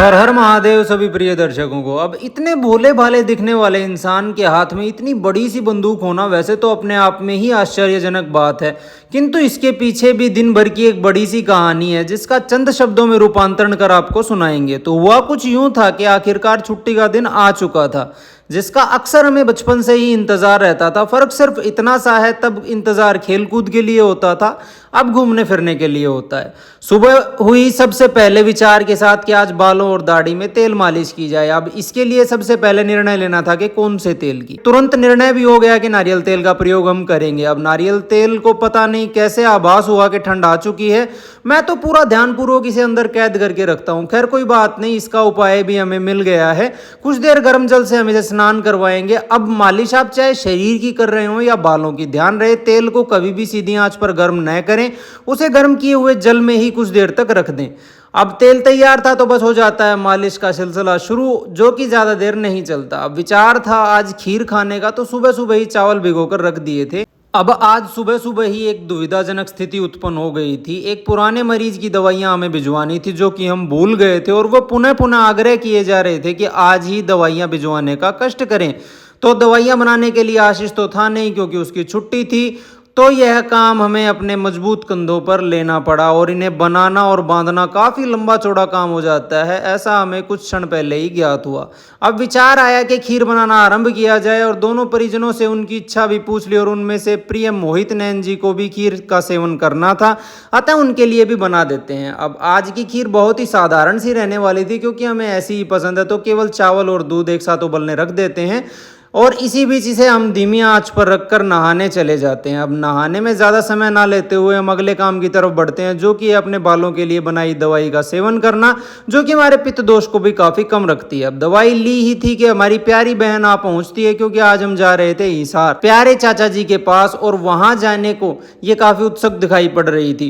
हर हर महादेव सभी प्रिय दर्शकों को। अब इतने भोले भाले दिखने वाले इंसान के हाथ में इतनी बड़ी सी बंदूक होना वैसे तो अपने आप में ही आश्चर्यजनक बात है, किंतु इसके पीछे भी दिन भर की एक बड़ी सी कहानी है जिसका चंद शब्दों में रूपांतरण कर आपको सुनाएंगे। तो हुआ कुछ यूं था कि आखिरकार छुट्टी का दिन आ चुका था, जिसका अक्सर हमें बचपन से ही इंतजार रहता था। फर्क सिर्फ इतना सा है, तब इंतजार खेलकूद के लिए होता था, अब घूमने फिरने के लिए होता है। सुबह हुई सबसे पहले विचार के साथ कि आज बालों और दाढ़ी में तेल मालिश की जाए। अब इसके लिए सबसे पहले निर्णय लेना था कि कौन से तेल की। तुरंत निर्णय भी हो गया कि नारियल तेल का प्रयोग हम करेंगे। अब नारियल तेल को पता नहीं कैसे आभास हुआ कि ठंड आ चुकी है। मैं तो पूरा ध्यानपूर्वक इसे अंदर कैद करके रखता हूँ। खैर कोई बात नहीं, इसका उपाय भी हमें मिल गया है। कुछ देर गर्म जल से हम इसे स्नान करवाएंगे। अब मालिश आप चाहे शरीर की कर रहे हो या बालों की, ध्यान रहे तेल को कभी भी सीधी आंच पर गर्म न करें, उसे गर्म किए हुए जल में ही कुछ देर तक रख दें। अब तेल तैयार था तो बस हो जाता है मालिश का सिलसिला शुरू, जो कि ज्यादा देर नहीं चलता। अब विचार था आज खीर खाने का, तो सुबह सुबह ही चावल भिगोकर रख दिए थे। अब आज सुबह सुबह ही एक दुविधाजनक स्थिति उत्पन्न हो गई थी। एक पुराने मरीज की दवाइयां हमें भिजवानी थी, जो कि हम भूल गए थे, और वो पुनः पुनः आग्रह किए जा रहे थे कि आज ही दवाइयां भिजवाने का कष्ट करें। तो दवाइयां बनाने के लिए आशीष तो था नहीं, क्योंकि उसकी छुट्टी थी। तो यह काम हमें अपने मजबूत कंधों पर लेना पड़ा, और इन्हें बनाना और बांधना काफ़ी लंबा चौड़ा काम हो जाता है, ऐसा हमें कुछ क्षण पहले ही ज्ञात हुआ। अब विचार आया कि खीर बनाना आरंभ किया जाए, और दोनों परिजनों से उनकी इच्छा भी पूछ ली, और उनमें से प्रिय मोहित नैन जी को भी खीर का सेवन करना था, अतः उनके लिए भी बना देते हैं। अब आज की खीर बहुत ही साधारण सी रहने वाली थी, क्योंकि हमें ऐसी ही पसंद है, तो केवल चावल और दूध एक साथ उबलने रख देते हैं, और इसी बीच इसे हम धीमी आंच पर रखकर नहाने चले जाते हैं। अब नहाने में ज़्यादा समय ना लेते हुए हम अगले काम की तरफ बढ़ते हैं, जो कि अपने बालों के लिए बनाई दवाई का सेवन करना, जो कि हमारे पित्त दोष को भी काफ़ी कम रखती है। अब दवाई ली ही थी कि हमारी प्यारी बहन आ पहुंचती है, क्योंकि आज हम जा रहे थे हिसार प्यारे चाचा जी के पास, और वहां जाने को ये काफ़ी उत्सुक दिखाई पड़ रही थी।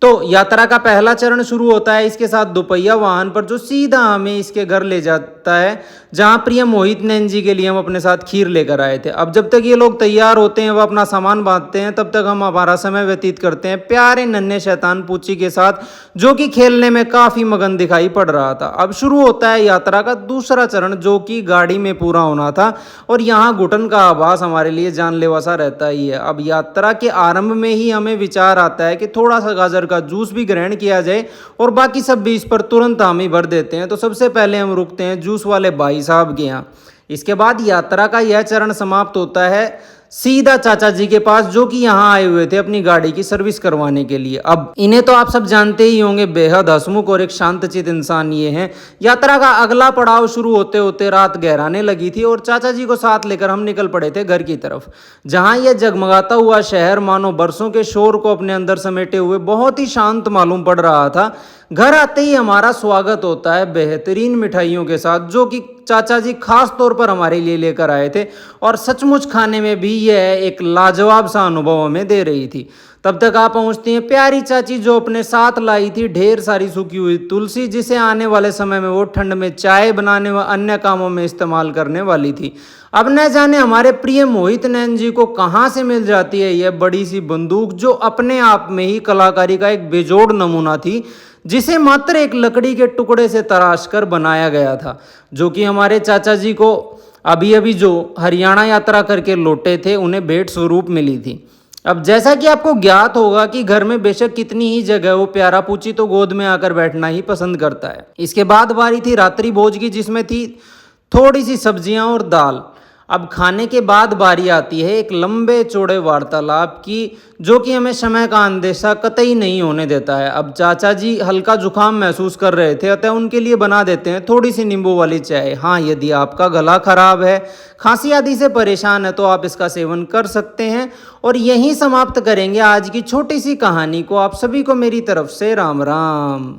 तो यात्रा का पहला चरण शुरू होता है इसके साथ दोपहिया वाहन पर, जो सीधा हमें इसके घर ले जाता है, जहां प्रिय मोहित नैन जी के लिए हम अपने साथ खीर लेकर आए थे। अब जब तक ये लोग तैयार होते हैं, वह अपना सामान बांधते हैं, तब तक हम हमारा समय व्यतीत करते हैं प्यारे नन्हे शैतान पूची के साथ, जो कि खेलने में काफी मगन दिखाई पड़ रहा था। अब शुरू होता है यात्रा का दूसरा चरण, जो कि गाड़ी में पूरा होना था, और यहाँ घुटन का आभास हमारे लिए जानलेवा सा रहता ही है। अब यात्रा के आरंभ में ही हमें विचार आता है कि थोड़ा सा गाजर का जूस भी ग्रहण किया जाए, और बाकी सब भी इस पर तुरंत हामी भर देते हैं। तो सबसे पहले हम रुकते हैं जूस वाले भाई साहब के यहाँ। इसके बाद यात्रा का यह चरण समाप्त होता है सीधा चाचा जी के पास, जो कि यहाँ आए हुए थे अपनी गाड़ी की सर्विस करवाने के लिए। अब इन्हें तो आप सब जानते ही होंगे, बेहद हंसमुख और एक शांतचित्त इंसान ये हैं। यात्रा का अगला पड़ाव शुरू होते होते रात गहराने लगी थी, और चाचा जी को साथ लेकर हम निकल पड़े थे घर की तरफ, जहाँ यह जगमगाता हुआ शहर मानो बरसों के शोर को अपने अंदर समेटे हुए बहुत ही शांत मालूम पड़ रहा था। घर आते ही हमारा स्वागत होता है बेहतरीन मिठाइयों के साथ, जो कि चाचा जी खास तौर पर हमारे लिए लेकर आए थे, और सचमुच खाने में भी यह एक लाजवाब सा अनुभव हमें दे रही थी। तब तक आप पहुंचती हैं प्यारी चाची, जो अपने साथ लाई थी ढेर सारी सूखी हुई तुलसी, जिसे आने वाले समय में वो ठंड में चाय बनाने व अन्य कामों में इस्तेमाल करने वाली थी। अब न जाने हमारे प्रिय मोहित नैन जी को कहाँ से मिल जाती है यह बड़ी सी बंदूक, जो अपने आप में ही कलाकारी का एक बेजोड़ नमूना थी, जिसे मात्र एक लकड़ी के टुकड़े से तराश कर बनाया गया था, जो कि हमारे चाचा जी को अभी अभी जो हरियाणा यात्रा करके लौटे थे उन्हें भेंट स्वरूप मिली थी। अब जैसा कि आपको ज्ञात होगा कि घर में बेशक कितनी ही जगह हो, प्यारा पूची तो गोद में आकर बैठना ही पसंद करता है। इसके बाद बारी थी रात्रि भोज की, जिसमें थी थोड़ी सी सब्जियां और दाल। अब खाने के बाद बारी आती है एक लंबे चौड़े वार्तालाप की, जो कि हमें समय का अंदेशा कतई नहीं होने देता है। अब चाचा जी हल्का जुकाम महसूस कर रहे थे, अतः उनके लिए बना देते हैं थोड़ी सी नींबू वाली चाय। हाँ, यदि आपका गला खराब है, खांसी आदि से परेशान है, तो आप इसका सेवन कर सकते हैं। और यहीं समाप्त करेंगे आज की छोटी सी कहानी को। आप सभी को मेरी तरफ से राम राम।